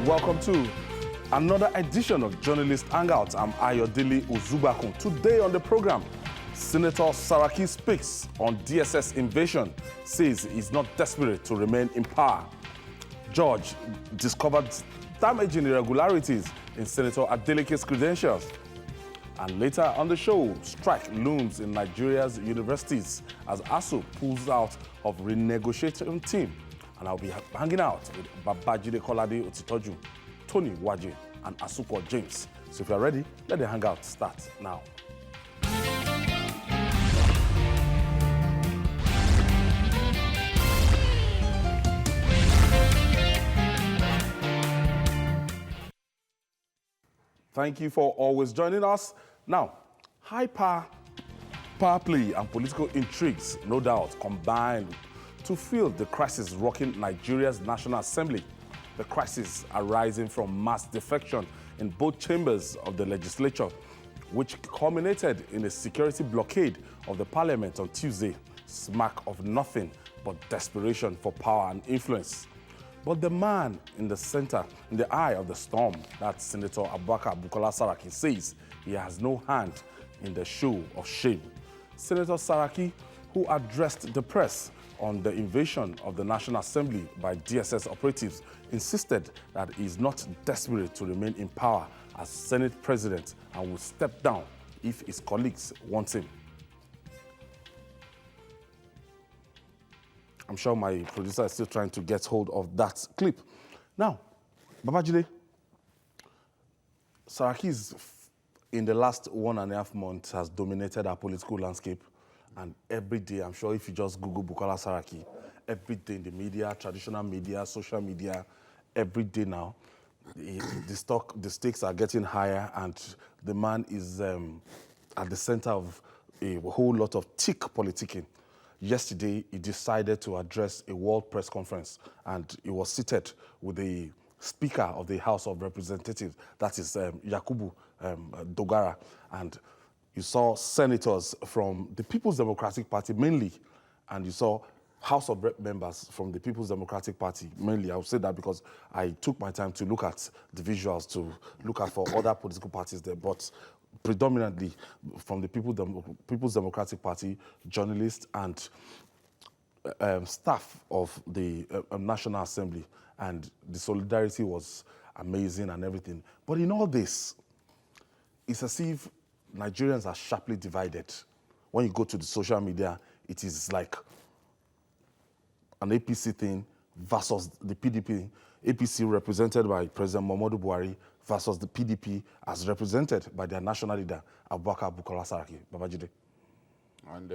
and welcome to another edition of Journalist Hangout. I'm Ayodele Uzubakun. Today on the program, Senator Saraki speaks on DSS invasion, says he's not desperate to remain in power. Judge discovered damaging irregularities in Senator Adeleke's credentials. And later on the show, strike looms in Nigeria's universities as ASU pulls out of renegotiating team. And I'll be hanging out with Babajide Kolade Otitoju, Tony Waje, and Asuko James. So if you're ready, let the hangout start now. Thank you for always joining us. Now, high power play and political intrigues, no doubt, combined to fuel the crisis rocking Nigeria's National Assembly. The crisis arising from mass defection in both chambers of the legislature, which culminated in a security blockade of the parliament on Tuesday, smack of nothing but desperation for power and influence. But the man in the center, in the eye of the storm, that Senator Abubakar Bukola Saraki, says he has no hand in the show of shame. Senator Saraki, who addressed the press on the invasion of the National Assembly by DSS operatives, insisted that he is not desperate to remain in power as Senate President and will step down if his colleagues want him. I'm sure my producer is still trying to get hold of that clip. Now, Babajide, Saraki is, in the last 1.5 months, has dominated our political landscape. And every day, I'm sure if you just Google Bukola Saraki, every day in the media, traditional media, social media, every day now, the stakes are getting higher, and the man is at the center of a whole lot of thick politicking. Yesterday, he decided to address a world press conference, and he was seated with the Speaker of the House of Representatives, that is Yakubu Dogara, and you saw senators from the People's Democratic Party mainly, and you saw House of Rep members from the People's Democratic Party mainly. I would say that because I took my time to look at the visuals, to look at for other political parties there, but predominantly from the People's Democratic Party, journalists and staff of the National Assembly. And the solidarity was amazing and everything. But in all this, it's as if Nigerians are sharply divided. When you go to the social media, it is like an APC thing versus the PDP. APC represented by President Muhammadu Buhari versus the PDP as represented by their national leader, Abubakar Bukola Saraki. Babajide. And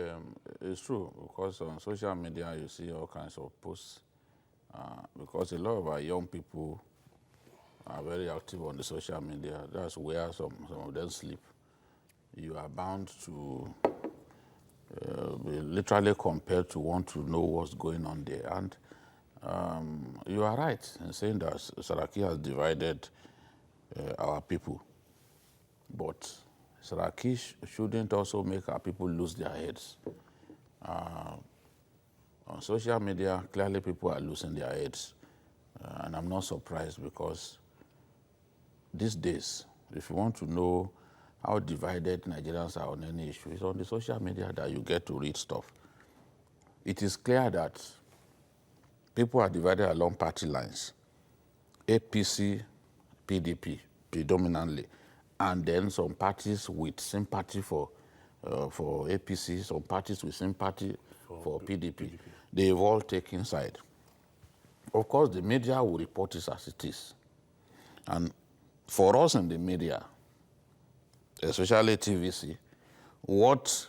it's true, because on social media you see all kinds of posts, because a lot of our young people are very active on the social media. That's where some of them sleep. You are bound to be literally compelled to want to know what's going on there. And you are right in saying that Saraki has divided our people. But Saraki shouldn't also make our people lose their heads. On social media, clearly people are losing their heads. And I'm not surprised, because these days, if you want to know how divided Nigerians are on any issue, it's on the social media that you get to read stuff. It is clear that people are divided along party lines. APC, PDP, predominantly, and then some parties with sympathy for APC, some parties with sympathy for PDP. They've all taken side. Of course, the media will report it as it is. And for us in the media, especially TVC, what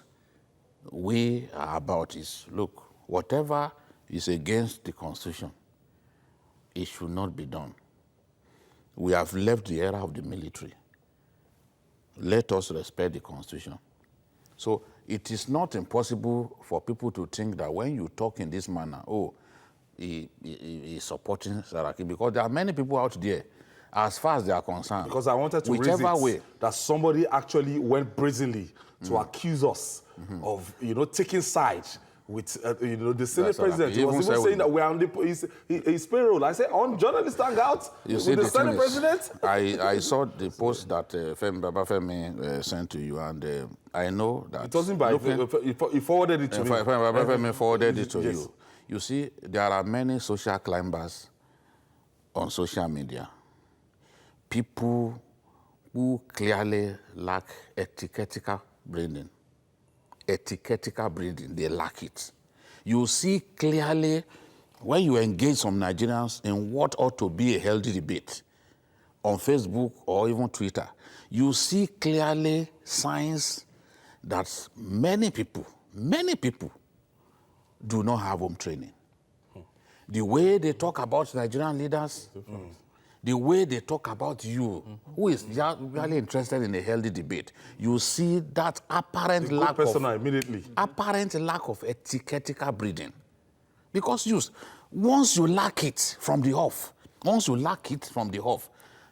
we are about is, look, whatever is against the Constitution, it should not be done. We have left the era of the military. Let us respect the Constitution. So it is not impossible for people to think that when you talk in this manner, oh, he is supporting Saraki, because there are many people out there, as far as they are concerned. Because I wanted to raise it, that somebody actually went brazenly to accuse us of, taking sides with the Senate That's president. He He was even even said saying that we're on his payroll. I said, on journalist hangout You with see, the the Senate thing is, president? I saw the post that Babafemi sent to you, and I know that... It wasn't by... He forwarded it to me. Babafemi forwarded it to Yes. you. You see, there are many social climbers on social media. People who clearly lack etiquettical breeding. Etiquettical breeding, they lack it. You see clearly when you engage some Nigerians in what ought to be a healthy debate on Facebook or even Twitter, you see clearly signs that many people do not have home training. The way they talk about Nigerian leaders, the way they talk about you, who is really interested in a healthy debate, you see that apparent lack of etiquettical breeding. Because once you lack it from the off,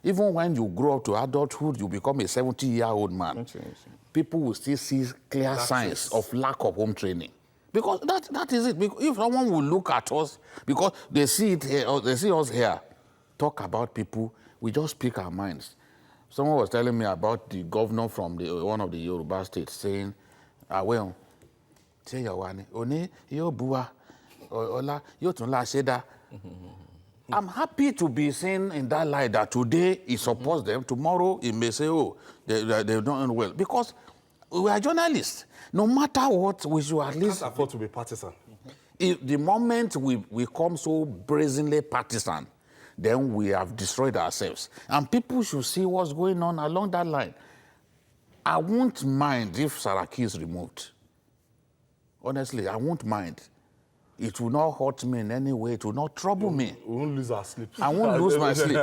even when you grow up to adulthood, you become a 70-year-old man, people will still see clear signs of lack of home training. Because that is it. Because if someone will look at us, because they see it here, or they see us here, talk about people, we just speak our minds. Someone was telling me about the governor from one of the Yoruba states saying, well, I'm happy to be seen in that light that today he supports them, tomorrow he may say, oh, they're not well. Because we are journalists. No matter what, we should at least... Can't afford to be partisan. If the moment we become so brazenly partisan, then we have destroyed ourselves. And people should see what's going on along that line. I won't mind if Saraki is removed. Honestly, I won't mind. It will not hurt me in any way. It will not trouble me. We won't lose our sleep. I won't lose my sleep.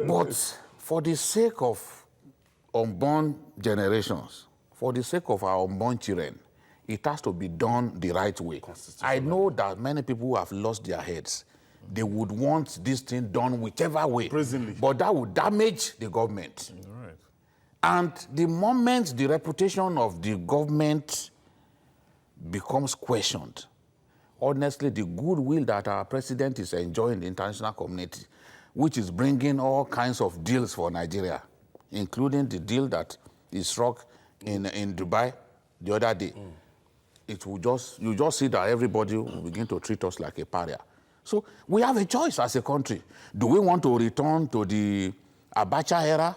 But for the sake of unborn generations, for the sake of our unborn children, it has to be done the right way. I know that many people who have lost their heads, they would want this thing done whichever way. Presently. But that would damage the government. Right. And the moment the reputation of the government becomes questioned, honestly, the goodwill that our president is enjoying in the international community, which is bringing all kinds of deals for Nigeria, including the deal that is struck in Dubai the other day, you just see that everybody will begin to treat us like a pariah. So we have a choice as a country. Do we want to return to the Abacha era,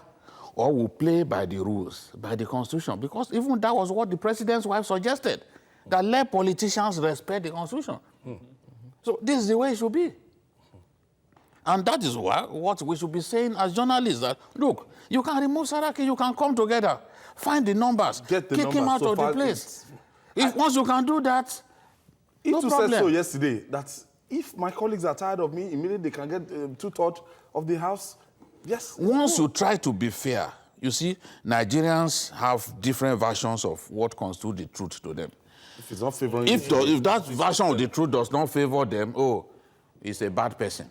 or we play by the rules, by the Constitution? Because even that was what the president's wife suggested, that let politicians respect the Constitution. So this is the way it should be. And that is what we should be saying as journalists, that, look, you can remove Saraki, you can come together, find the numbers, kick him out of the place. Once you can do that, no problem. said so yesterday, that if my colleagues are tired of me, immediately they can get 2/3 of the House. Yes. Once you try to be fair, you see, Nigerians have different versions of what constitutes the truth to them. If it's not favoring if that version of the truth does not favor them, he's a bad person.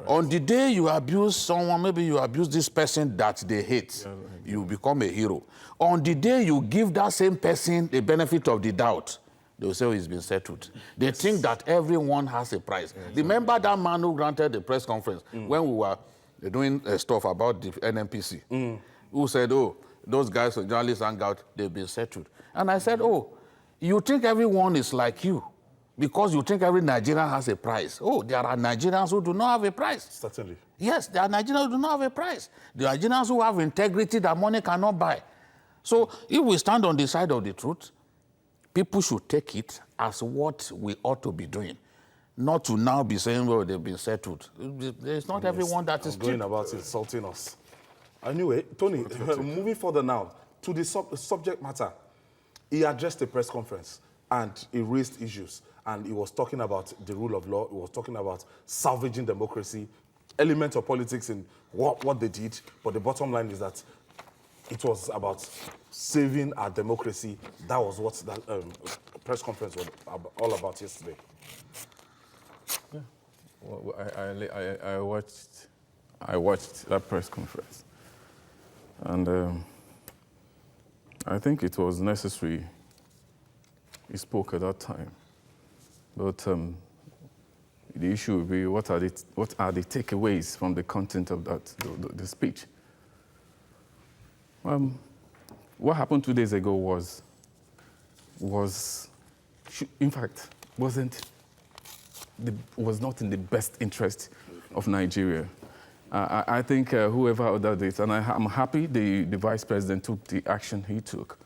On the day you abuse someone, maybe you abuse this person that they hate, you become a hero. On the day you give that same person the benefit of the doubt, they will say, oh, he's been settled. They think that everyone has a price. Remember that man who granted the press conference when we were doing stuff about the NNPC, who said, oh, those guys from journalists Hangout, they've been settled. And I said, oh, you think everyone is like you because you think every Nigerian has a price. Oh, there are Nigerians who do not have a price. Certainly. Yes, there are Nigerians who do not have a price. There are Nigerians who have integrity that money cannot buy. So if we stand on the side of the truth, people should take it as what we ought to be doing, not to now be saying, well, they've been settled. There's not everyone that is going about insulting us. Anyway, Tony, moving further now to the subject matter. He addressed a press conference and he raised issues. And he was talking about the rule of law. He was talking about salvaging democracy, elements of politics in what they did. But the bottom line is that it was about saving our democracy. That was what that press conference was all about yesterday. Yeah. Well, I watched that press conference. And I think it was necessary he spoke at that time. But the issue will be what are the takeaways from the content of that the speech? What happened 2 days ago was in fact was not in the best interest of Nigeria. I think whoever ordered it, and I'm happy the vice president took the action he took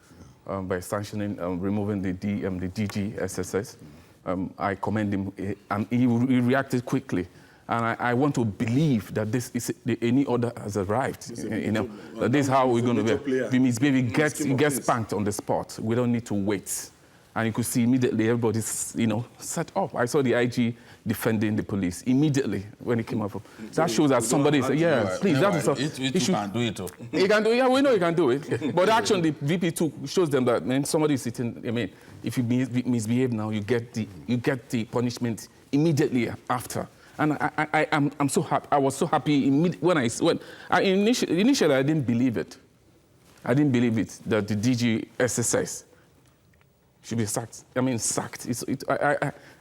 by sanctioning, removing the DG SSS. I commend him, and he reacted quickly. And I want to believe that this is any order has arrived. That this is how we're going to be. Miss Baby gets spanked on the spot. We don't need to wait. And you could see immediately everybody's, set up. I saw the IG defending the police immediately when it came up. That shows that somebody said, yeah, please, that is He can do it. He can do it. Yeah, we know he can do it. But the action the VP took shows them that, man, somebody is sitting. I mean, if you misbehave now, you get the punishment immediately after. And I'm so happy. I was so happy when initially I didn't believe it. I didn't believe it that the DG SSS should be sacked. I mean, sacked.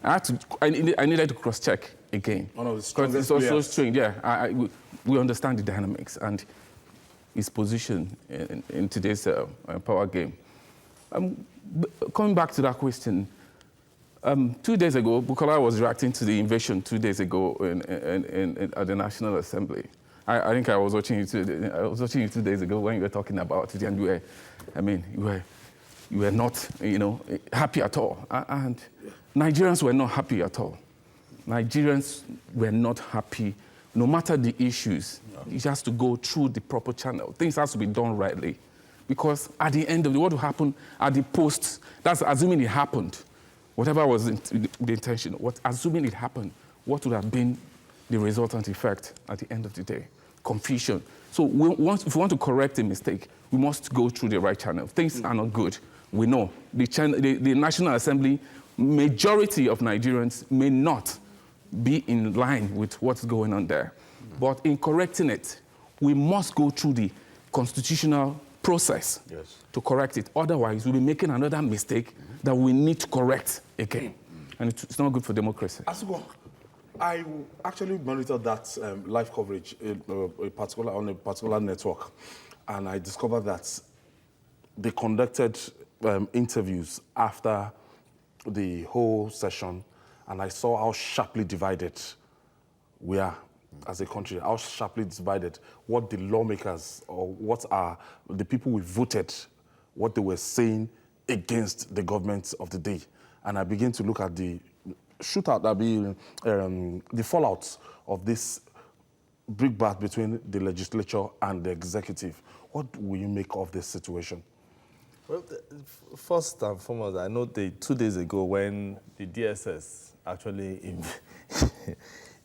I needed to cross-check again. One of the strongest players. It's also strange. Yeah, we understand the dynamics and his position in today's power game. Coming back to that question, 2 days ago, Bukola was reacting to the invasion 2 days ago at the National Assembly. I think I was watching you 2 days ago when you were talking about it, and you were not, happy at all. And Nigerians were not happy at all. Nigerians were not happy, no matter the issues. It has to go through the proper channel. Things have to be done rightly. Because at the end of what will happen at the post, that's assuming it happened. Whatever was the intention, assuming it happened, what would have been the resultant effect at the end of the day? Confusion. So if we want to correct a mistake, we must go through the right channel. Things are not good. We know. The National Assembly, majority of Nigerians may not be in line with what's going on there. But in correcting it, we must go through the constitutional process to correct it. Otherwise, we'll be making another mistake that we need to correct again. And it's not good for democracy. Asugo, I actually monitored that live coverage on a particular network, and I discovered that they conducted interviews after the whole session, and I saw how sharply divided we are as a country, how sharply divided, what the lawmakers or what are the people we voted, what they were saying against the government of the day. And I begin to look at the shootout, the fallout of this big bat between the legislature and the executive. What will you make of this situation? Well, first and foremost, I know 2 days ago when the DSS actually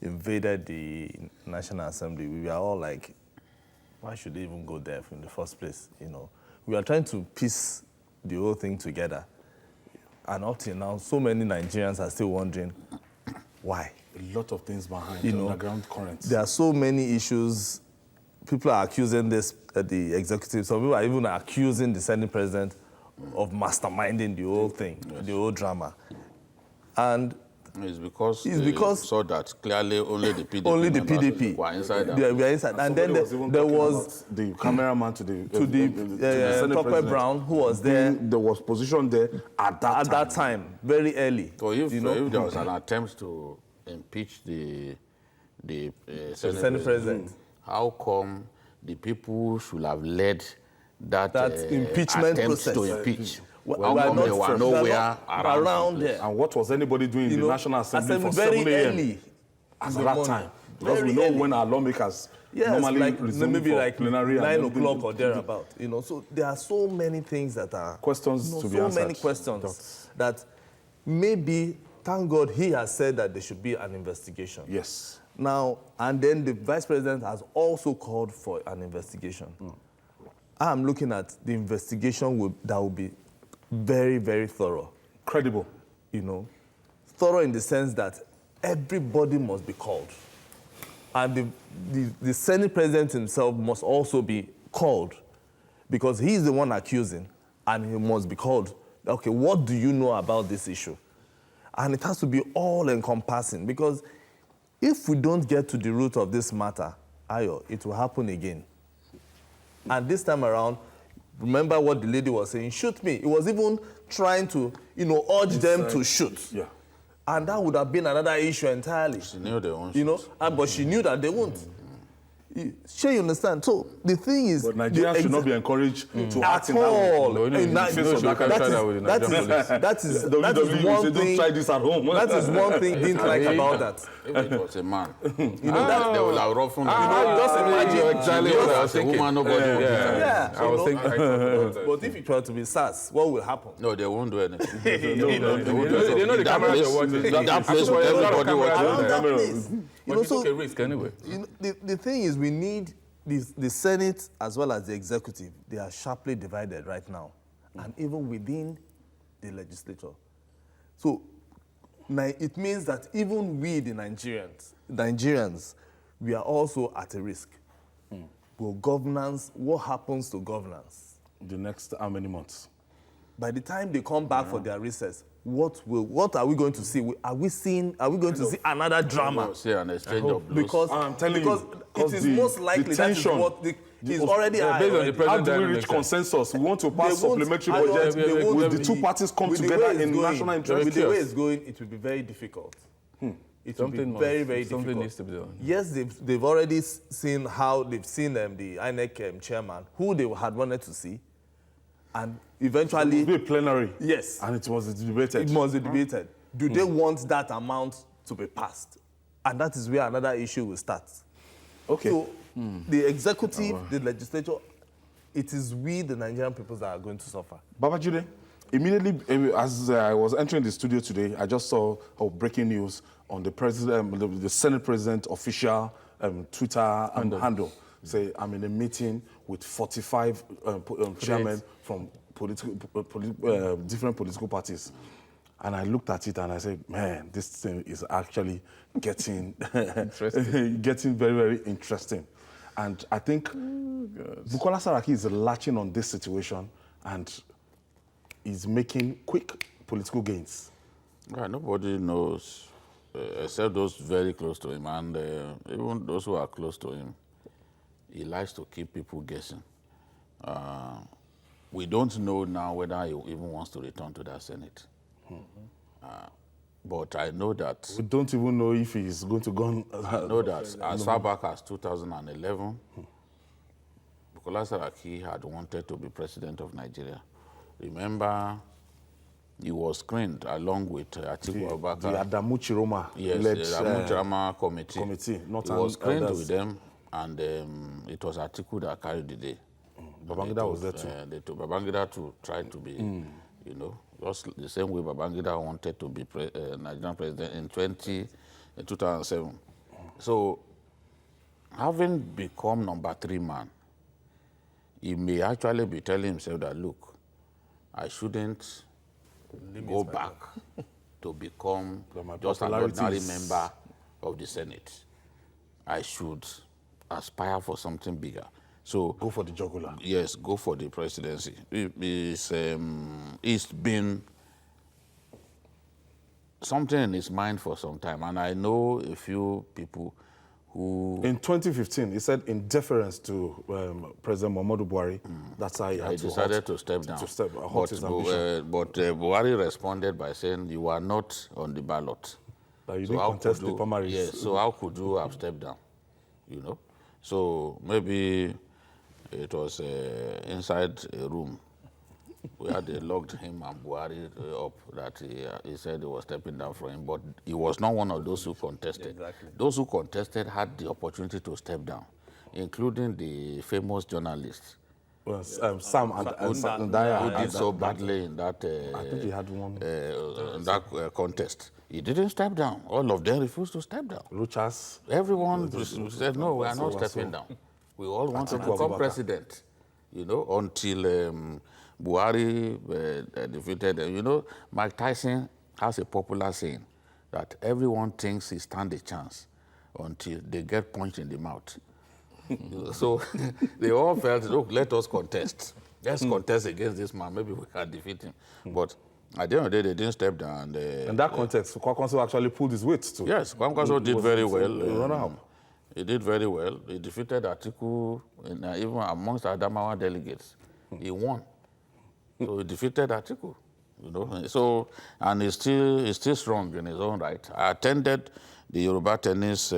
invaded the National Assembly, we were all like, why should they even go there in the first place? We are trying to piece the whole thing together. And up till now, so many Nigerians are still wondering why. A lot of things behind the underground currents. There are so many issues. People are accusing the executive. Some people are even accusing the Senate president of masterminding the whole thing, the whole drama. And it's because they saw that clearly only the PDP were inside. They were inside. And then there was the cameraman to the Tokwe Brown, who was there. There was positioned there at that time, very early. So if there was an attempt to impeach the Senate president, how come the people should have led that impeachment process to impeach? How come they were nowhere around there? And what was anybody doing in the National Assembly for 7 a.m. at that time? Because we know when our lawmakers normally resume maybe like plenary 9 o'clock or thereabout. So there are so many things that are questions to be answered. So many questions that maybe, thank God, he has said that there should be an investigation. Yes. Now, and then the vice president has also called for an investigation. I'm looking at the investigation that will be very, very thorough. Credible. Thorough in the sense that everybody must be called. And the Senate president himself must also be called because he's the one accusing and he must be called. Okay, what do you know about this issue? And it has to be all-encompassing, because if we don't get to the root of this matter, Ayo, it will happen again. And this time around, remember what the lady was saying, shoot me. It was even trying to, urge them to shoot. Yeah. And that would have been another issue entirely. She knew they won't shoot. But she knew that they won't. Sure, you understand? So the thing is... But Nigerians should not be encouraged to act at in that way. all. That That is one thing... Don't try this at home. That is one thing didn't like about that. If it was a man, That they will have roughened just imagine... exactly what I was as a woman, nobody will Yeah. I was thinking. But if it were to be SARS, what will happen? No, they won't do anything. They know the cameras are watching. That place where everybody Around watches. that place. But you took a risk anyway. The thing is, we need the Senate as well as the executive. They are sharply divided right now, and even within the legislature. So it means that even we, the Nigerians, we are also at a risk. Well, governance, what happens to governance? The next how many months? By the time they come back for their recess, what are we going to see? Are we going to see another drama? See an exchange of blows. Because I'm telling you, it is most likely that is what is already high. based on the already. How do we President reach consensus? We want to They pass won't- supplementary I don't- budget. they won't Will the be- two parties come with the together way it's in going, national interest? With the way it's going, it will be very difficult. It will be very, very difficult. Something needs to be done. Yes, they've already seen how they've seen the INEC chairman, who they had wanted to see, and eventually, It will be a plenary. yes, And it was debated. it must be debated. Do they want that amount to be passed? And that is where another issue will start. Okay. So the executive, the legislature, it is we, the Nigerian people, that are going to suffer. Babajide, immediately as I was entering the studio today, I just saw breaking news on the president, the Senate President official Twitter handle. Say, I'm in a meeting with 45 chairmen from different political parties. And I looked at it and I said, man, this thing is actually getting, getting very, very interesting. And I think Bukola Saraki is latching on this situation and is making quick political gains. Yeah, nobody knows, except those very close to him, and even those who are close to him. He likes to keep people guessing. We don't know now whether he even wants to return to that Senate. But I know that... We don't even know if he's going to go... I know that as far back as 2011, Bukola Saraki had wanted to be president of Nigeria. Remember, he was screened along with Atiku Abubakar. The Adamu Chiroma Yes, led the Adamu Chiroma committee. not he was screened elders. with them, and it was Atiku that carried the day. Babangida was there too. They took Babangida to try to be, just the same way Babangida wanted to be Nigerian president in 2007. So, having become number 3 man, he may actually be telling himself that, look, I shouldn't go back to become just an ordinary member of the Senate. I should aspire for something bigger. So Go for the jugular. yes, go for the presidency. It's been something in his mind for some time, and I know a few people who... In 2015, he said in deference to President Muhammadu Buhari, that's how he had I decided to step down. halt his ambition. But Buhari responded by saying, you are not on the ballot. That you So didn't how contest could the you- primaries. Yes, so how could you have stepped down? So maybe it was inside a room where they locked him and Buhari up that he said he was stepping down from him, but he was not one of those who contested. Exactly. Those who contested had the opportunity to step down, including the famous journalist Well, Sam and who Daya did so badly in that I think he had one. contest. He didn't step down. All of them refused to step down. Luchas. Everyone said, no, we are not stepping down. We all want to Atiku become Abubakar. president, until Buhari defeated them. Mike Tyson has a popular saying that everyone thinks he stands a chance until they get punched in the mouth. So they all felt, look, let us contest. Let's contest against this man. Maybe we can defeat him. But At the end of the day, they didn't step down. In that context, Kwankwaso actually pulled his weight too. Yes, Kwankwaso did very well. Runner-up. He did very well. He defeated Atiku, even amongst Adamawa delegates. He won. So he defeated Atiku, you know. So, and he's still strong in his own right. I attended the Yoruba Tennis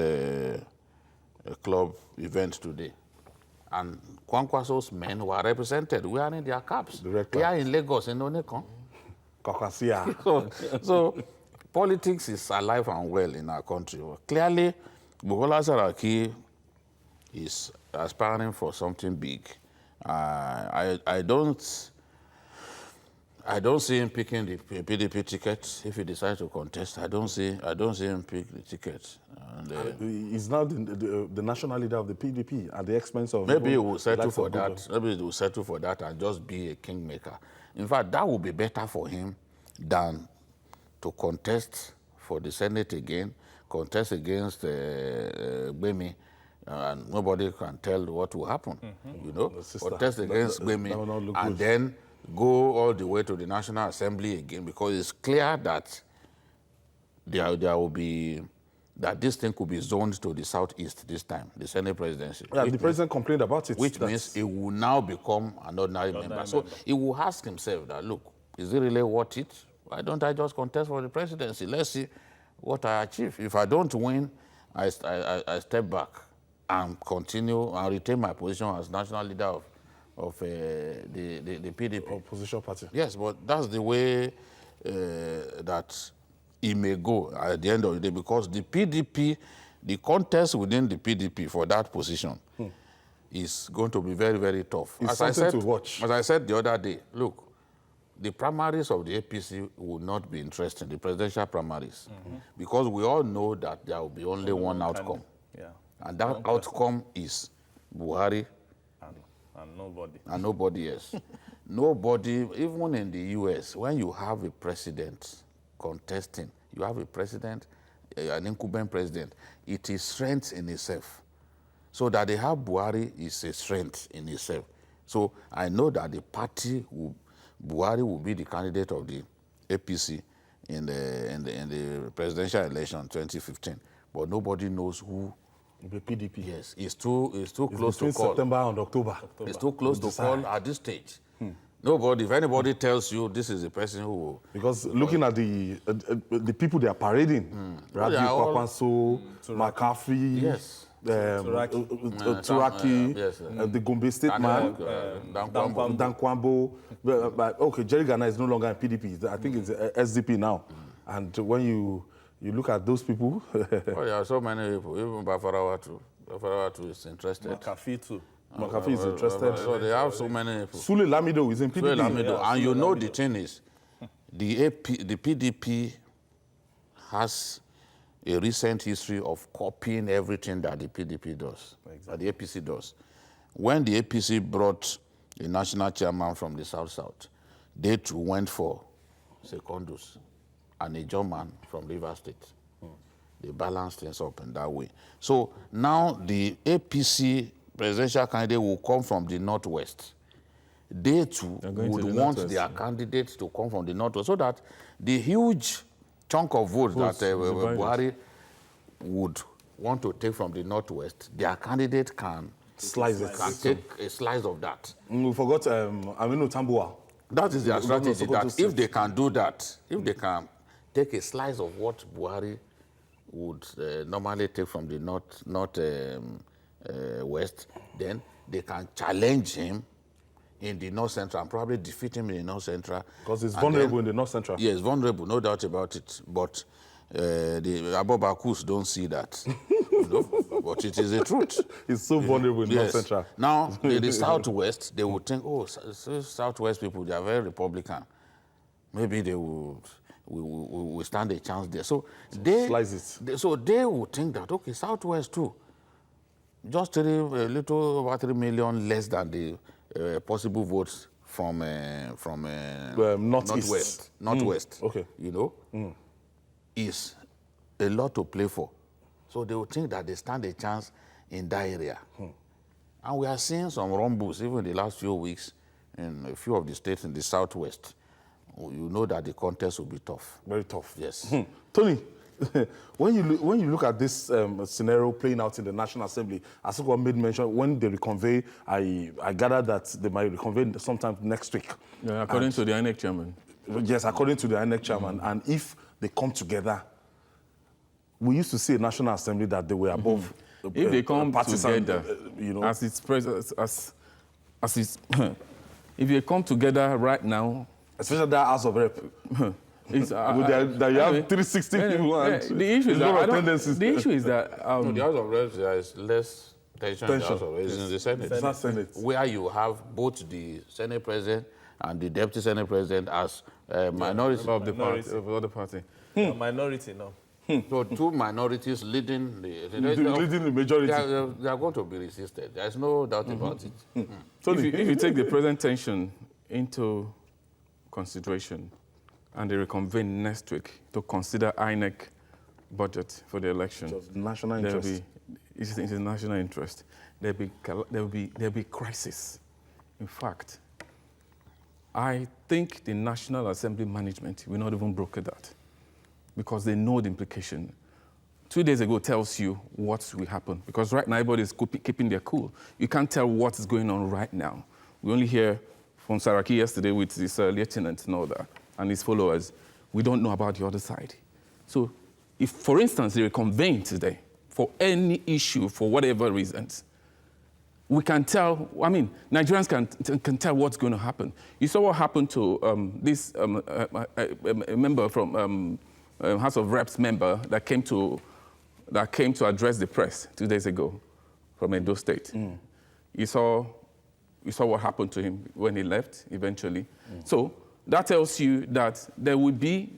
Club event today. And Kwankwaso's men were represented wearing their caps. They are in Lagos, in Onekon. So politics is alive and well in our country. Clearly, Bukola Saraki is aspiring for something big. I don't see him picking the PDP ticket if he decides to contest. I don't see him pick the ticket. He's now the national leader of the PDP at the expense of... Maybe he will settle for that. Maybe he will settle for that and just be a kingmaker. In fact, that would be better for him than to contest for the Senate again, contest against Gbemi, and nobody can tell what will happen, you know, contest against Gbemi, and then go all the way to the National Assembly again, because it's clear that there will be, that this thing could be zoned to the southeast this time, the Senate presidency. Yeah, the president complained about it. Which means he will now become an ordinary member. So he will ask himself that, look, is it really worth it? Why don't I just contest for the presidency? Let's see what I achieve. If I don't win, I step back and continue and retain my position as national leader of the PDP. Opposition party. Yes, but that's the way that it may go at the end of the day, because the PDP, the contest within the PDP for that position is going to be very, very tough. It's something to watch. As I said the other day, look, the primaries of the APC will not be interesting, the presidential primaries, because we all know that there will be only one outcome. And that outcome is Buhari and nobody. And nobody else. Nobody, even in the US, when you have a president contesting, you have a president, an incumbent president, it is strength in itself. So that they have Buhari is a strength in itself. So I know that the party, Buhari will be the candidate of the APC in the presidential election 2015. But nobody knows who. The PDP. Yes, it's too close to call. September and October. It's too close to call at this stage. Nobody, if anybody tells you this is the person who will... Because looking at the people they are parading, Rabi Kwakwanso, McCaffrey, yes. Turaki, yes, the Gombe State man, Dankwambo. Okay, Jerry Ghana is no longer in PDP. I think it's SDP now. And when you look at those people... Oh, there are so many people, even Bafarawa too. Bafarawa too is interested. McAfee too. McAfee is interested. So they have so many people. Sule Lamido is in PDP. Sule Lamido. Yeah, and you know the thing is, the PDP has a recent history of copying everything that the PDP does, that the APC does. When the APC brought a national chairman from the South-South, they too went for Secondus and a German from Rivers State. They balanced things up in that way. So now the APC presidential candidate will come from the Northwest. They too would want their candidates to come from the Northwest, so that the huge chunk of votes that Buhari would want to take from the Northwest, their candidate can take a slice of that. We forgot Aminu Tambuwa. That is their strategy, that if they can do that, if they can take a slice of what Buhari would normally take from the West, then they can challenge him in the North Central and probably defeat him in the North Central. Because he's vulnerable in the North Central. Yes, vulnerable, no doubt about it. But the Abobakus don't see that. You know? But it is the truth. He's so vulnerable in North Central. Now, in the Southwest, they would think, oh, Southwest people, they are very Republican. Maybe they will stand a chance there. So they will think that, okay, Southwest too, just a little over 3 million less than the possible votes from Northwest. Okay. You know, is a lot to play for. So they will think that they stand a chance in that area. And we are seeing some rumbles, even in the last few weeks, in a few of the states in the Southwest, you know that the contest will be tough. Very tough. Yes. Tony, when you look at this scenario playing out in the National Assembly, as Asukwa made mention, when they reconvene, I gather that they might reconvene sometime next week. Yeah, according to the INEC chairman. Yes, according to the INEC chairman. And if they come together, we used to see a National Assembly that they were above. If they come together, you know, as it's if they come together right now, especially that House of Rep. That you have 360 people. The issue is that the issue is that no, the House of Reps, there is less tension in the House of Reps in the Senate. It's not Senate. Where you have both the Senate President and the Deputy Senate President as minorities of the party, of the other party. Minority, no. So two minorities leading leading the majority. They are going to be resisted. There is no doubt about it. So if you take the present tension into consideration and they reconvene next week to consider INEC budget for the election, Just national interest. It's a national interest. There'll be crisis. In fact, I think the National Assembly management will not even broker that, because they know the implication. 2 days ago tells you what will happen, because right now everybody is keeping their cool. You can't tell what is going on right now. We only hear from Saraki yesterday with his lieutenant and all that, and his followers. We don't know about the other side. So if, for instance, they reconvene today for any issue, for whatever reasons, we can tell, I mean, Nigerians can tell what's going to happen. You saw what happened to a member from House of Reps member that came to address the press 2 days ago from Edo State. You saw what happened to him when he left eventually. So that tells you that there will be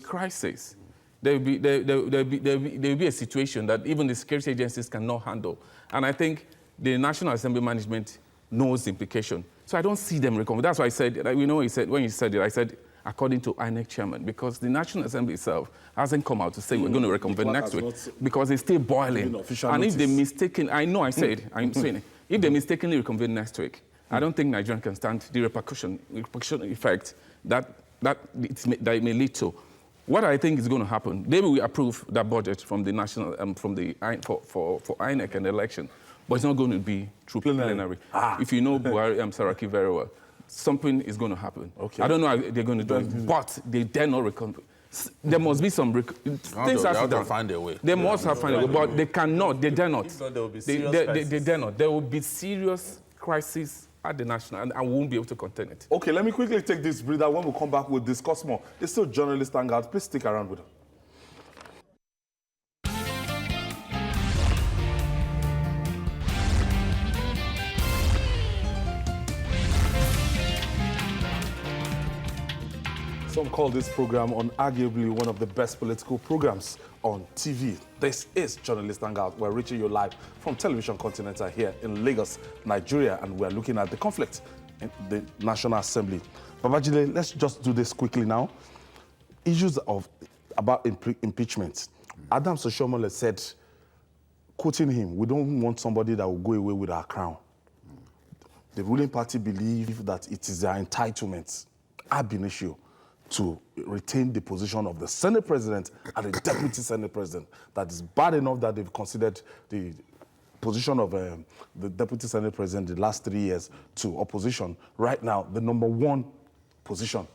crisis. There will be a situation that even the security agencies cannot handle. And I think the National Assembly management knows the implication. So I don't see them recover. That's why I said, when you said it, I said, according to INEC chairman, because the National Assembly itself hasn't come out to say we're going to reconvene next week, because it's still boiling. And if they mistaken, I'm saying it, if they mistakenly reconvene next week, I don't think Nigeria can stand the repercussion effect that it may lead to. What I think is going to happen, they will approve that budget from the national, for INEC and the election, but it's not going to be through plenary. If you know Buhari Saraki very well, something is going to happen. Okay. I don't know how they're going to do it, but they dare not reconvene. There must be some things have to find a way. They must have found a way, but they cannot. They dare not. There will be serious they dare not. There will be serious crisis at the national, and I won't be able to contain it. Okay, let me quickly take this breather. When we come back, we'll discuss more. It's still Journalist Hangout. Please stick around with us. Some call this program arguably one of the best political programs on TV. This is Journalist Hangout. We're reaching you live from Television Continental here in Lagos, Nigeria, and we're looking at the conflict in the National Assembly. Babajide, let's just do this quickly now. Issues about impeachment. Adams Oshiomhole said, quoting him, we don't want somebody that will go away with our crown. The ruling party believe that it is their entitlement, ab initio, to retain the position of the Senate President and the Deputy Senate President. That is bad enough that they've considered the position of the Deputy Senate President the last 3 years to opposition. Right now, the number one position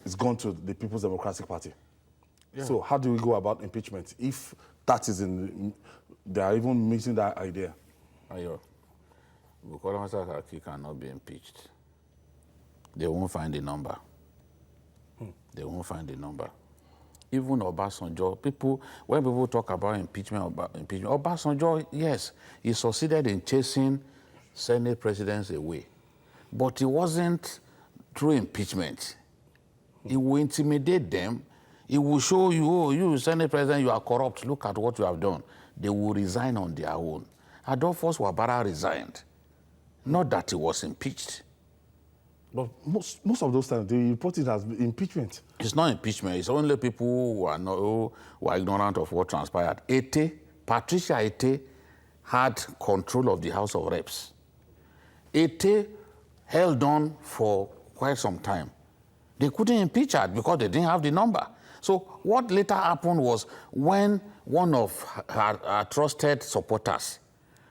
is gone to the People's Democratic Party. Yeah. So how do we go about impeachment if that is they are even meeting that idea? Ayo, Bukola Saraki cannot be impeached. They won't find the number. They won't find the number. Even Obasanjo, when people talk about impeachment, Obasanjo, yes, he succeeded in chasing Senate presidents away. But it wasn't through impeachment. He will intimidate them. He will show you, oh, you, Senate president, you are corrupt. Look at what you have done. They will resign on their own. Adolphus Wabara resigned. Not that he was impeached. But most of those times, they report it as impeachment. It's not impeachment. It's only people who are ignorant of what transpired. Patricia Ete had control of the House of Reps. Ete held on for quite some time. They couldn't impeach her because they didn't have the number. So what later happened was when one of her trusted supporters,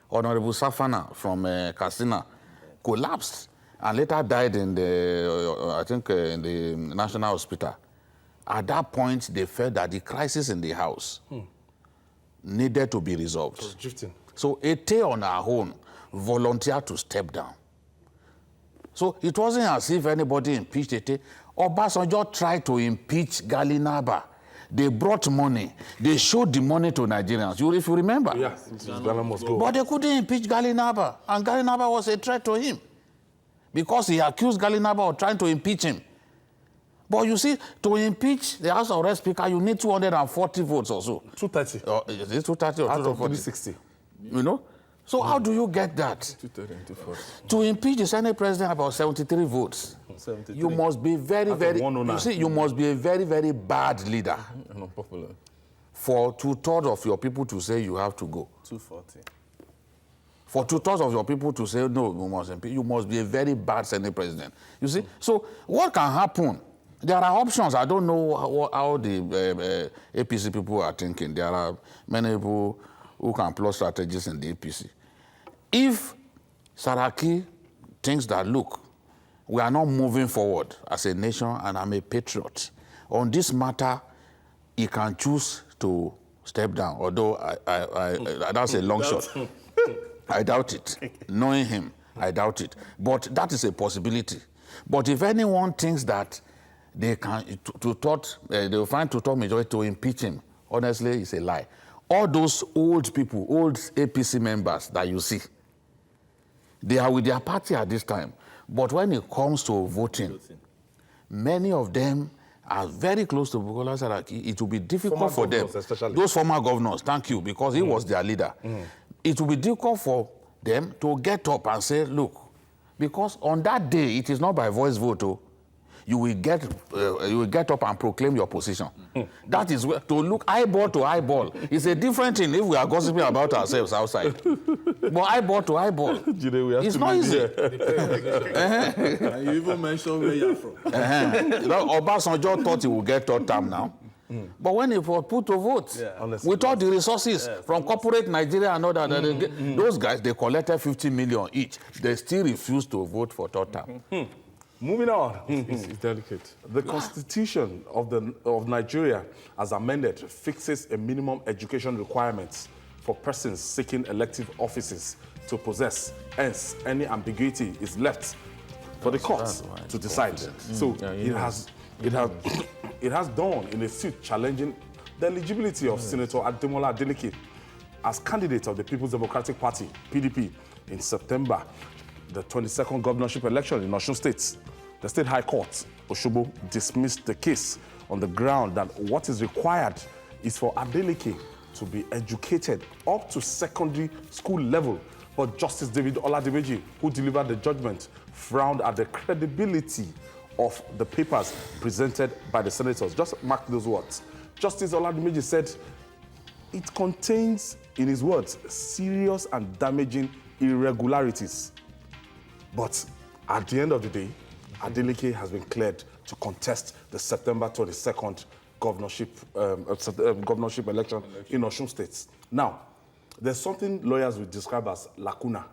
Honorable Safana from Katsina, collapsed and later died in the, I think, in the National Hospital. At that point, they felt that the crisis in the house needed to be resolved. So Ete on her own volunteered to step down. So it wasn't as if anybody impeached Ete. Obasanjo tried to impeach Galinaba. They brought money. They showed the money to Nigerians. If you remember. Yeah, Ghana must go. But they couldn't impeach Galinaba. And Galinaba was a threat to him. Because he accused Galinaba of trying to impeach him. But you see, to impeach the House of Rep Speaker, you need 240 votes or so. 230. Is it 230 or Out of 240? 360. You know? So how do you get that? 240. To impeach the Senate President, about 73 votes. 73. You must be very, very, 109. you see, you must be a very, very bad leader And unpopular. for 2/3 of your people to say you have to go. 240. For 2/3 of your people to say, no, you must impeach. You must be a very bad Senate President. You see? So what can happen? There are options. I don't know how the APC people are thinking. There are many people who can plot strategies in the APC. If Saraki thinks that, look, we are not moving forward as a nation and I'm a patriot, on this matter, he can choose to step down, although that's a long shot. I doubt it. Knowing him, I doubt it. But that is a possibility. But if anyone thinks that they can, they will find to-third majority to impeach him, honestly, it's a lie. All those old people, old APC members that you see, they are with their party at this time. But when it comes to voting, many of them are very close to Bukola Saraki. It will be difficult for them. Especially. Those former governors, thank you, because he was their leader. It will be difficult for them to get up and say, look, because on that day, it is not by voice vote, you will get up and proclaim your position. That is where, to look eyeball to eyeball. It's a different thing if we are gossiping about ourselves outside. But eyeball to eyeball, it's not easy. And you even mentioned where you're from. Obasanjo thought he would get third term now. But when it was put to vote, with all the resources from corporate Nigeria and all that, those guys, they collected 50 million each. They still refused to vote for third term. Moving on. It's delicate. The Constitution of Nigeria, as amended, fixes a minimum education requirements for persons seeking elective offices to possess. Hence, any ambiguity is left for the courts to decide. So it has dawned in a suit challenging the eligibility of Senator Ademola Adeleke as candidate of the People's Democratic Party, PDP, in September, the 22nd governorship election in Osun State. The State High Court, Osogbo, dismissed the case on the ground that what is required is for Adeleke to be educated up to secondary school level. But Justice David Oladimeji, who delivered the judgment, frowned at the credibility of the papers presented by the senators. Just mark those words. Justice Oladimeji said, it contains, in his words, serious and damaging irregularities. But at the end of the day, Adeleke has been cleared to contest the September 22nd governorship election in Osun State. Now, there's something lawyers will describe as lacuna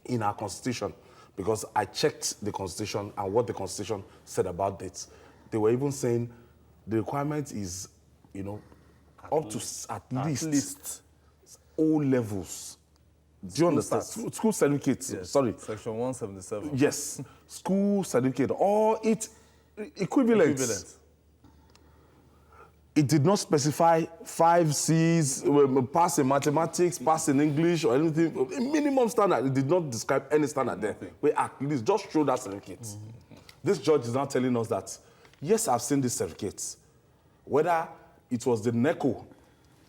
in our constitution, because I checked the constitution and what the constitution said about dates. They were even saying the requirement is, up to at least O levels. Do you understand? School certificates, Yes. sorry. Section 177. Yes, school certificate or its equivalent. It did not specify 5 C's, pass in mathematics, pass in English or anything. A minimum standard. It did not describe any standard there. We at least just show that certificate. This judge is now telling us that, yes, I've seen these certificates. Whether it was the NECO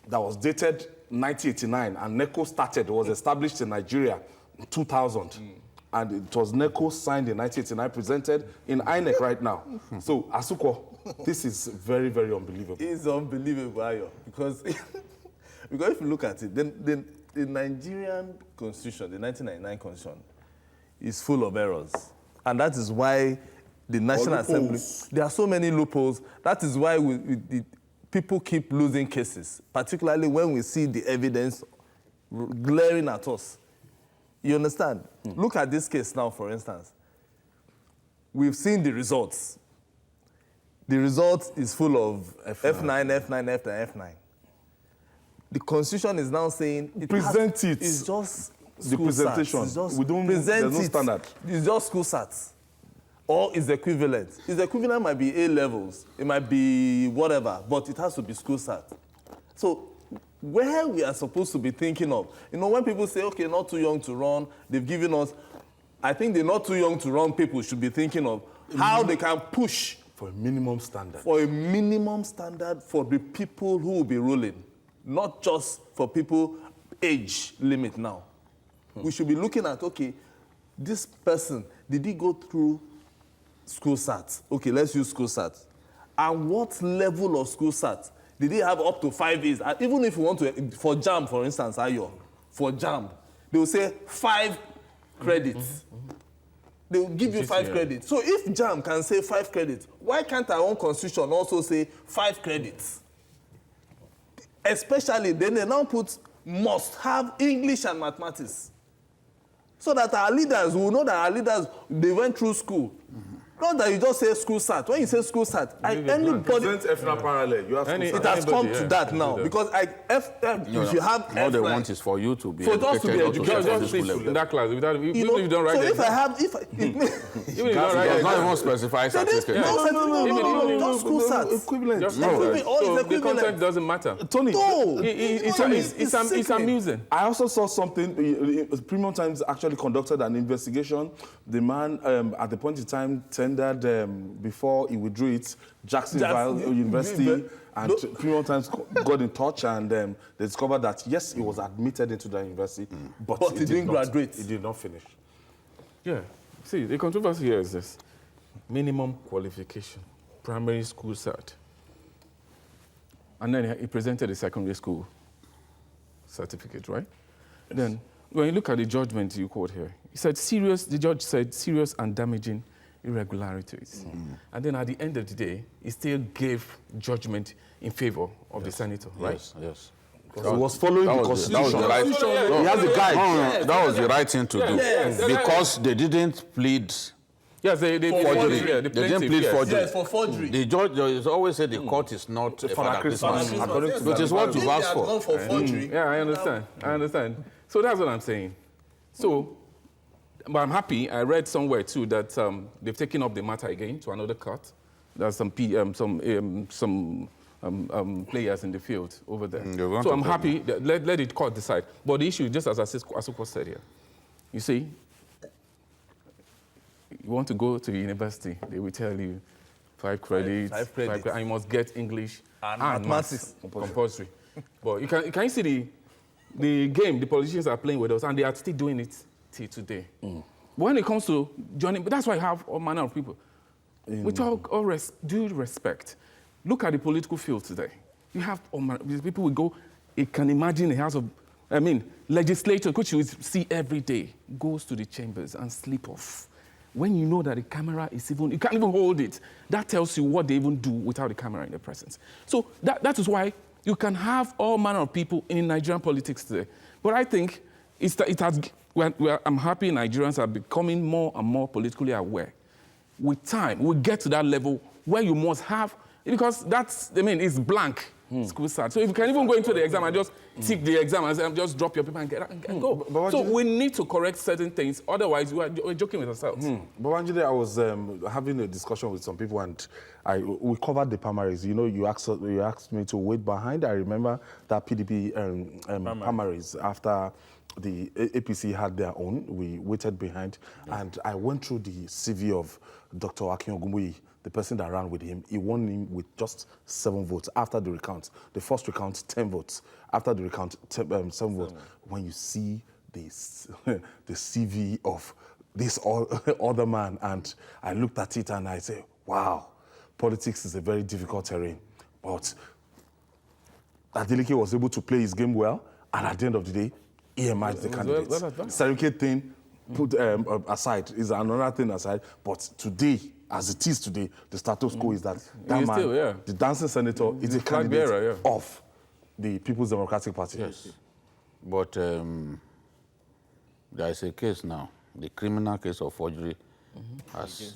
that was dated 1989 and NECO was established in Nigeria in 2000. And it was NECO signed in 1989, presented in INEC right now. So, Asuko, this is very, very unbelievable. It's unbelievable, Ayo, because if you look at it, then the Nigerian constitution, the 1999 constitution, is full of errors. And that is why the National Assembly. loopholes. There are so many loopholes. That is why people keep losing cases, particularly when we see the evidence glaring at us. You understand? Look at this case now, for instance. We've seen the results. The result is full of F9, F9, F9, F9. The Constitution is now saying Present it. It's just The school presentation. SATs. It's just We don't. present There's no it. standard. It's just school SATs. Or its equivalent. Its equivalent might be A levels. It might be whatever, but it has to be school SAT. So where we are supposed to be thinking of, when people say, okay, not too young to run, they've given us, I think the not too young to run people should be thinking of how they can push For a minimum standard. for a minimum standard for the people who will be ruling, not just for people age limit now. We should be looking at, okay, this person, did he go through school SAT? Okay, let's use school SAT. And what level of school SAT? Did he have up to 5 years? And even if you want to, for JAM, for instance, for JAM, they will say 5 credits. They will give you 5 credits. So if JAM can say 5 credits, why can't our own constitution also say 5 credits? Especially, then they now put must have English and mathematics. So that our leaders will know that our leaders, they went through school. Not that you just say school SAT. When you say school SAT, anybody... Present F9 parallel. You have school It SAT. has come to that now. Because if you have All they F9, want is for you to be For us to be educated, not educated. to Just school sit level. in that class without, even if you know, you don't write so it. if I have, Even if you don't It write does it. not even specify certificate. No, just school SAT. Equivalent. Just No. write it. All is So the equivalent. content doesn't matter. Tony, No. It's sickening. amusing. I also saw something. Premium Times actually conducted an investigation. The man, at the point in time, tendered before he withdrew it, Jacksonville University, and Premium Times got in touch, and they discovered that yes, he was admitted into the university, but But he didn't graduate. He did not finish. Yeah. See, the controversy here is this. Minimum qualification, primary school cert. And then he presented a secondary school certificate, right? Yes. Then, when you look at the judgment you quote here, the judge said serious and damaging irregularities. And then at the end of the day, he still gave judgment in favor of the senator, right? Yes, yes. He was following the Constitution. That was the right, He has a guide. no, that was the right thing to do. Yes. Because they didn't plead Yes, they forgery. Yeah, They the didn't plaintiff, plead yes. forgery. Yes, for forgery. The judge has always said the court is not a Father Christmas. According to Which is what If you've they asked had for. gone for forgery. Yeah, I understand. So that's what I'm saying. So, but I'm happy. I read somewhere too that they've taken up the matter again to another court. There's some players in the field over there. So I'm happy. Let the court decide. But the issue, just as Asuko said here, you see, you want to go to the university, they will tell you 5 credits, Five credits. and you must get English And maths mathematics. compulsory. But you can see the game the politicians are playing with us, and they are still doing it till today. But when it comes to joining, but that's why I have all manner of people. With all due respect, look at the political field today. You have all manner, people will go, you can imagine a house of, legislators, which you see every day, goes to the chambers and sleep off. When you know that the camera is you can't even hold it, that tells you what they even do without the camera in their presence. So that is why you can have all manner of people in Nigerian politics today. But I think I'm happy Nigerians are becoming more and more politically aware. With time, we'll get to that level where you must have, because it's blank. School start. So if you can even go into the exam and just tick the exam and just drop your paper and go. But we need to correct certain things. Otherwise, we're joking with ourselves. But Wanjide, I was having a discussion with some people, and we covered the primaries. You know, you asked me to wait behind. I remember that PDP primaries after the APC had their own. We waited behind, and I went through the CV of Dr. Akin Ogumbuyi, the person that ran with him. He won him with just 7 votes after the recount. The first recount, 10 votes. After the recount, 7 votes. When you see this, the CV of this other man, and I looked at it and I said, wow, politics is a very difficult terrain. But Adeleke was able to play his game well, and at the end of the day, he emerged the candidate. Certificate thing put aside, is another thing aside, but today, as it is today, the status quo is that that He's man, still, yeah. the dancing senator, is a flag candidate bearer, yeah. of the People's Democratic Party. Yes. But there is a case now. The criminal case of forgery has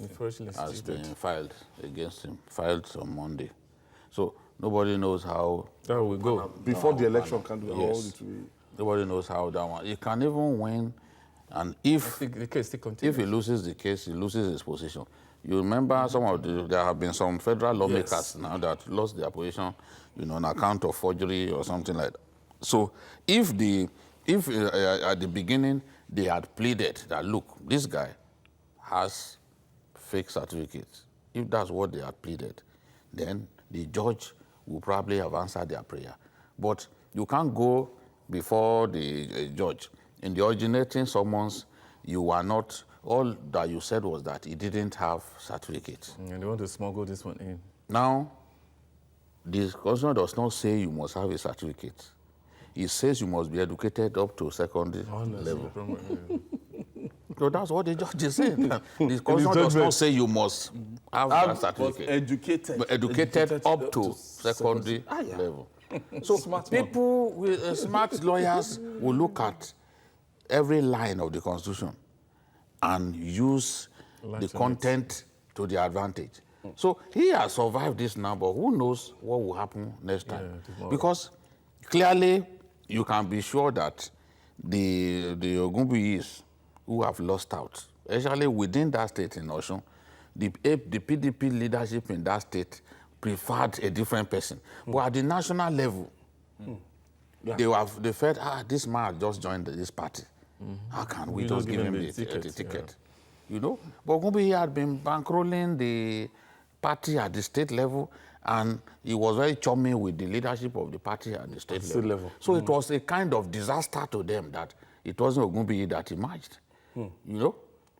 been filed against him, filed on Monday. So nobody knows how. There we go. Before the election can do all Yes. it will. Nobody knows how that one. He can even win, and if The case still continues. he loses the case, he loses his position. You remember some of there have been some federal lawmakers now that lost their position, on account of forgery or something like that. So if at the beginning they had pleaded that, look, this guy has fake certificates, if that's what they had pleaded, then the judge will probably have answered their prayer. But you can't go before the judge. In the originating summons, you were not, all that you said was that he didn't have certificates. And they want to smuggle this one in. Now, the constitution does not say you must have a certificate. It says you must be educated up to secondary level. So that's what the judge is saying. The constitution does not say you must have that certificate. Educated up to secondary level. So people with smart lawyers will look at every line of the Constitution and use the content to their advantage. So he has survived this now, but who knows what will happen next time? Because clearly you can be sure that the Ogunbuyis who have lost out, especially within that state in Osun, the PDP leadership in that state preferred a different person. But at the national level, they felt, this man just joined this party. How can we just give him the ticket? But Ogunbuyis had been bankrolling the party at the state level, and he was very chummy with the leadership of the party at the state level. So it was a kind of disaster to them that it wasn't Ogunbuyis that emerged.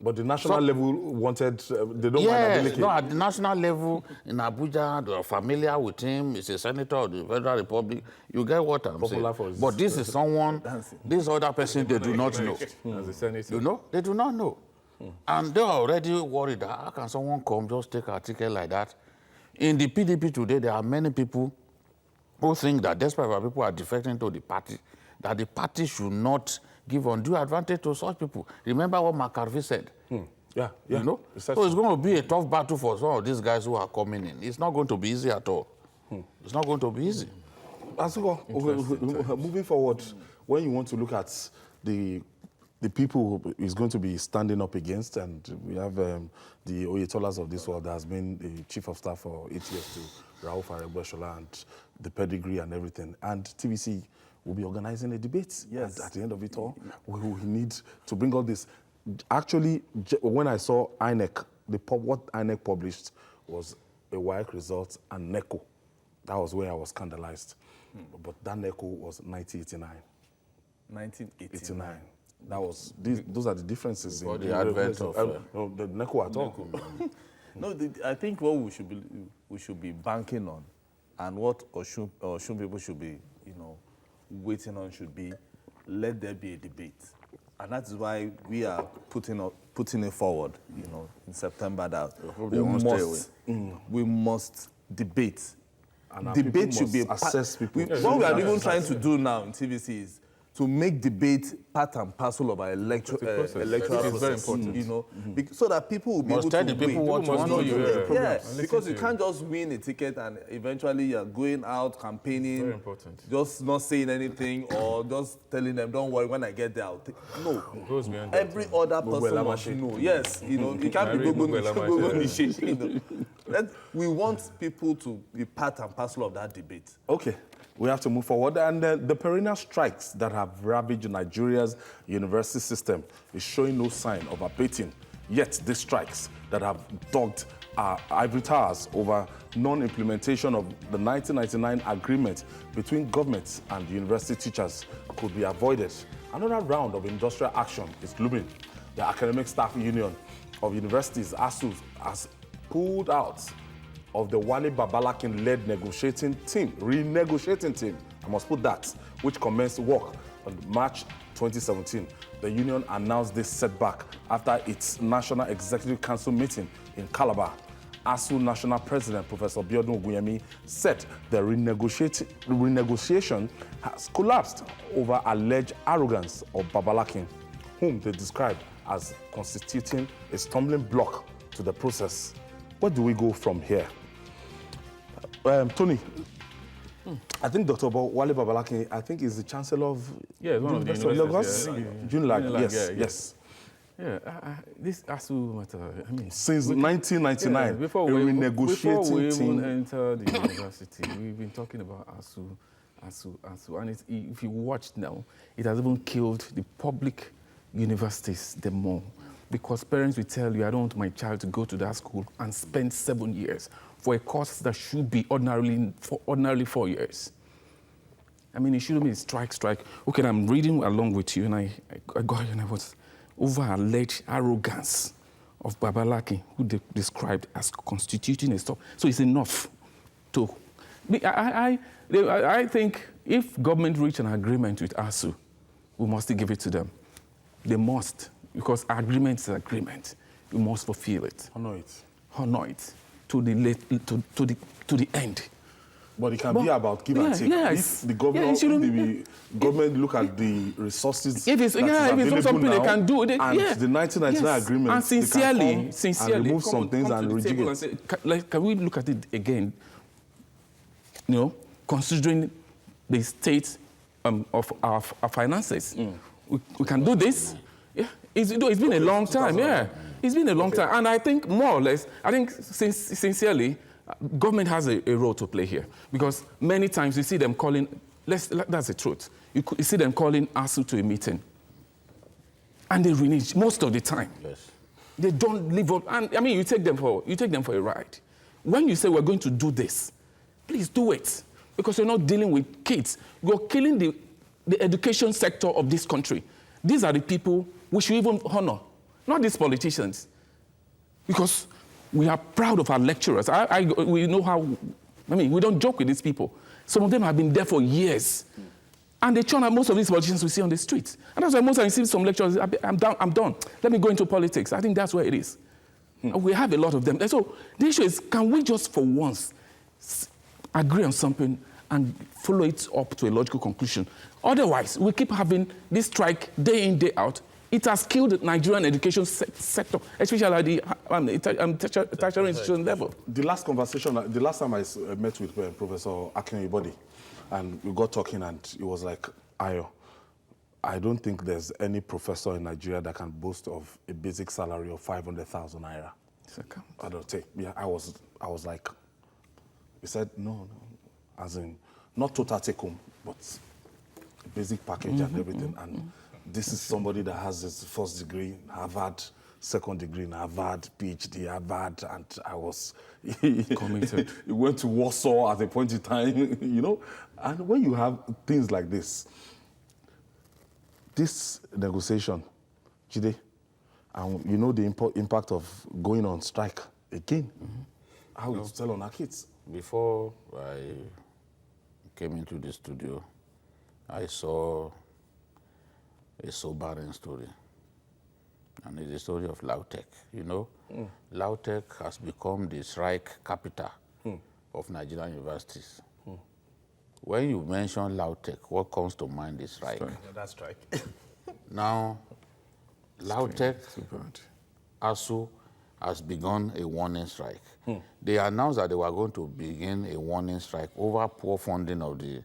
But the national level wanted, they don't mind Yes, no, at the national level in Abuja, they are familiar with him. He's a senator of the Federal Republic. You get what I'm saying? But this is someone, this other person they do not know. As a senator. They do not know. And they are already worried that how can someone come just take a ticket like that? In the PDP today, there are many people who think that despite what people are defecting to the party, that the party should not give undue advantage to such people. Remember what McCarthy said? So it's going to be a tough battle for some of these guys who are coming in. It's not going to be easy at all. It's not going to be easy. Moving forward, when you want to look at the people who is going to be standing up against, and we have the Oyetolas of this world that has been the chief of staff for 8 years to Rauf Aregbesola, and the pedigree and everything. And TVC will be organizing a debate. Yes. And at the end of it all, we need to bring all this. Actually, when I saw INEC, what INEC published was a WAEC result and NECO. That was where I was scandalized. But that NECO was 1989. 1989. That was those are the differences For in the advent of the NECO at all. No, I think what we should be banking on, and what Osun people should be, waiting on should be, let there be a debate, and that is why we are putting it forward, in September that we must debate. And Debate should be assess people. What we are even trying to do now in TVC is to make debate part and parcel of our electoral process. It's very important. So that people will be able to tell the people what you want to do. Because you can't just win a ticket and eventually you're going out campaigning, Very important. just not saying anything or just telling them, don't worry, when I get there, I'll take. No. It goes beyond that. Every other person must know. Yes, it can't be we want people to be part and parcel of that debate. Okay, we have to move forward. And the perennial strikes that have ravaged Nigeria's university system is showing no sign of abating. Yet these strikes that have dogged our ivory towers over non-implementation of the 1999 agreement between governments and university teachers could be avoided. Another round of industrial action is looming. The Academic Staff Union of Universities, ASU, has pulled out of the Wale Babalakin-led renegotiating team, I must put that, which commenced work on March 2017. The union announced this setback after its National Executive Council meeting in Calabar. ASU National President, Professor Biodun Ogunyemi, said the renegotiation has collapsed over alleged arrogance of Babalakin, whom they described as constituting a stumbling block to the process. Where do we go from here? Tony, I think Dr. Wale Babalakin, I think is the Chancellor of one of the Lagos. Unilag, Yes. Yeah, this ASU matter, I mean... Since 1999, before we even team. enter the university, we've been talking about ASU. And if you watch now, it has even killed the public universities the more. Because parents will tell you, I don't want my child to go to that school and spend 7 years for a course that should be ordinarily 4 years. I mean, it shouldn't be strike. Okay, I'm reading along with you, and I got here and I was over alleged arrogance of Babalaki, who they described as constituting a stop. So it's enough to... I think if government reach an agreement with ASU, we must give it to them. They must, because agreement is agreement. We must fulfill it. Honor it. Honor it to the end. But it can be about give and take. Yes. If the government, government look at the resources if it's not something now, they can do, and the 1999 agreement, and sincerely, and remove some things and reject it. Say, can we look at it again? You know, considering the state of our finances, we can do this. Yeah, it's been a long time. Yeah, it's been a long time, and I think more or less, sincerely, government has a role to play here, because many times you see them calling, that's the truth, you see them calling ASU to a meeting, and they renege most of the time. Yes. They don't live up, and I mean, you take them for a ride. When you say we're going to do this, please do it, because you're not dealing with kids. You're killing the education sector of this country. These are the people we should even honor, not these politicians, because we are proud of our lecturers. We know how, I mean, we don't joke with these people. Some of them have been there for years. And they churn out most of these politicians we see on the streets. And that's why most times you see some lecturers, I'm done. Let me go into politics. I think that's where it is. We have a lot of them. And so the issue is, can we just for once agree on something and follow it up to a logical conclusion? Otherwise, we keep having this strike day in, day out. It has killed the Nigerian education sector, especially at the tertiary institution level. The last time I met with Professor Akinwumi, and we got talking, and it was like, Ayo, I don't think there's any professor in Nigeria that can boast of a basic salary of 500,000 naira. I don't think. Yeah, I was like, he said, no, as in, not total take home, but a basic package and everything. And this is somebody that has his first degree, Harvard, second degree in Harvard, PhD, Harvard, and I was committed. He went to Warsaw at a point in time, you know. And when you have things like this negotiation, Jide, and you know the impact of going on strike again, how it's tell on our kids. Before I came into the studio, I saw a sobering story. And it's the story of Lautech. You know, Lautech has become the strike capital of Nigerian universities. When you mention Lautech, what comes to mind is strike. That's strike. Now, Lautech, ASU, has begun a warning strike. They announced that they were going to begin a warning strike over poor funding of the,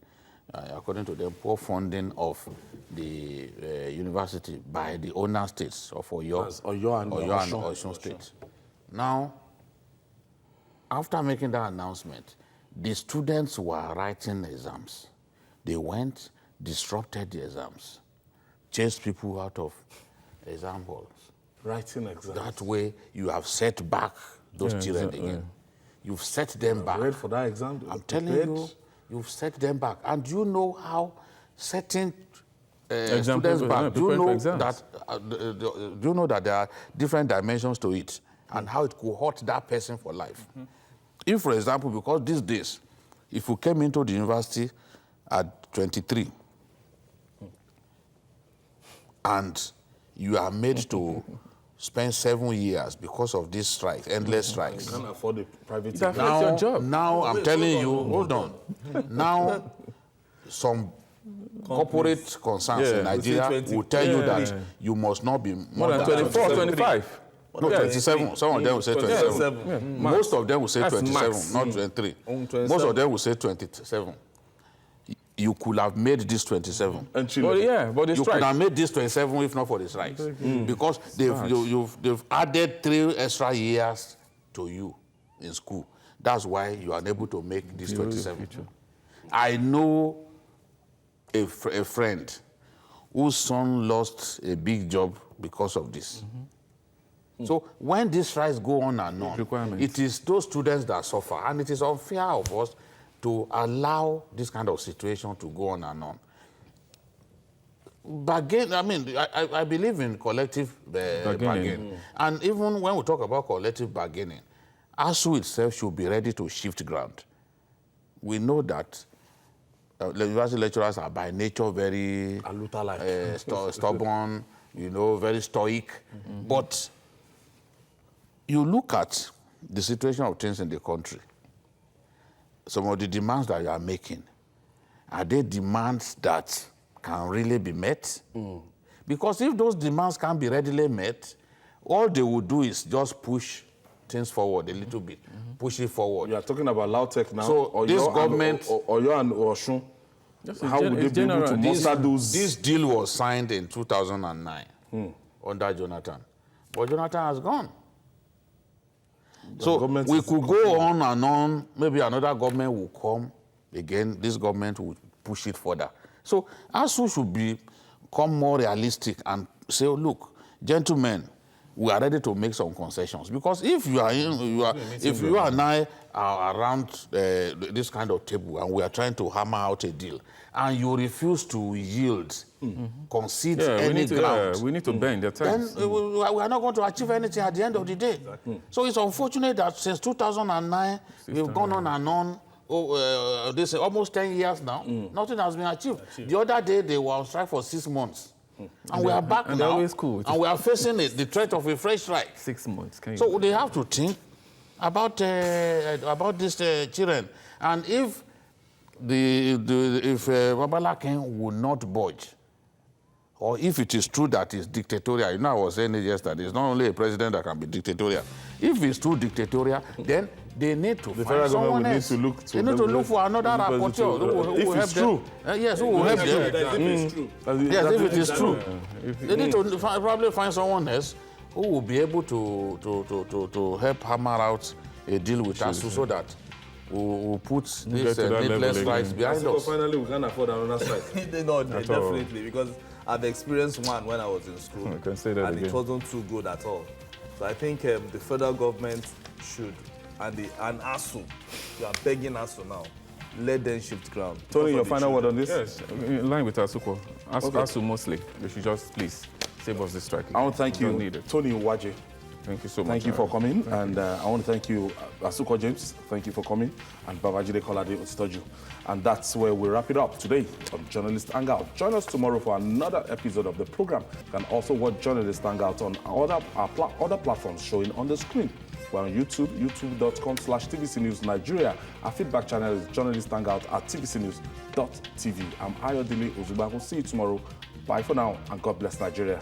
according to them, poor funding of the university by the owner states of Oyo and Osun State. Now, after making that announcement, the students were writing exams. They went, disrupted the exams, chased people out of exam halls. Writing exams. That way, you have set back those children again. You've set them back. Read for that exam. I'm telling you, you've set them back. And do you know how setting students back? Do you know that there are different dimensions to it, and how it could hurt that person for life? If, for example, because these days, if you came into the university at 23 and you are made to spent 7 years because of these strikes, endless strikes. You can't afford a private It affects jet. your job. Now I'm telling you, hold on. Now, some corporate concerns in Nigeria will tell you that you must not be More than 24, 25. No, 27. Some of them will say 27. Yeah, Most of them will say That's 27, max. not 23. 27. Most of them will say 27. You could have made this 27. And Chile. But yeah, but the You could strike. have made this 27 if not for the strikes. Because they've added 3 extra years to you in school. That's why you are unable to make this 27. I know a friend whose son lost a big job because of this. So when these strikes go on and on, it is those students that suffer, and it is unfair of us to allow this kind of situation to go on and on. I mean, I believe in collective bargaining. And even when we talk about collective bargaining, ASU itself should be ready to shift ground. We know that university lecturers are by nature very stubborn, very stoic. But you look at the situation of things in the country, some of the demands that you are making, are they demands that can really be met? Because if those demands can't be readily met, all they will do is just push things forward a little bit, push it forward. You are talking about Lautech now. So this government... Or you and Oshun, how would they be able to muster those... This deal was signed in 2009 under Jonathan. But Jonathan has gone. So we could go on and on. Maybe another government will come again. This government will push it further. So ASU should become more realistic and say, oh, look, gentlemen, we are ready to make some concessions. Because if you and I are around this kind of table and we are trying to hammer out a deal, and you refuse to yield, concede any ground, we need to bend their terms. then we are not going to achieve anything at the end of the day. So it's unfortunate that since 2009, we've gone on and on. This almost 10 years now, nothing has been achieved. The other day, they were on strike for 6 months. And we are back now, always cool. And we are facing the threat of a fresh strike. 6 months. So they have to think about these children. And if Babalaken will not budge, or if it is true that it's dictatorial, I was saying it yesterday, it's not only a president that can be dictatorial. If it's too dictatorial, then they need to find someone else. They need to look for another rapporteur who will help them. Yes, who will help them. If it's true. Yes, if it is true. They need to probably find someone else who will be able to help hammer out a deal with ASU so that we'll put these needless strikes behind us. Finally, we can't afford another strike. No, definitely, because I've experienced one when I was in school, I can say that and again. it wasn't too good at all. So I think the federal government should, and ASU, you are begging ASU now, let them shift ground. Tony, your final word on this? Yes, in line with Asuko. ASU mostly, they should just please save us the strike. I want to thank you, Tony Uwaje. Thank you so much. Thank you for coming. And I want to thank you, Asuko James. Thank you for coming. And Babajide Kolade Ostoju. And that's where we wrap it up today on Journalist Hangout. Join us tomorrow for another episode of the program. You can also watch Journalist Hangout on other platforms showing on the screen. We're on YouTube, youtube.com/TVC News Nigeria. Our feedback channel is Journalist Hangout at tvcnews.tv. I'm Ayodele Ozuba. We'll see you tomorrow. Bye for now, and God bless Nigeria.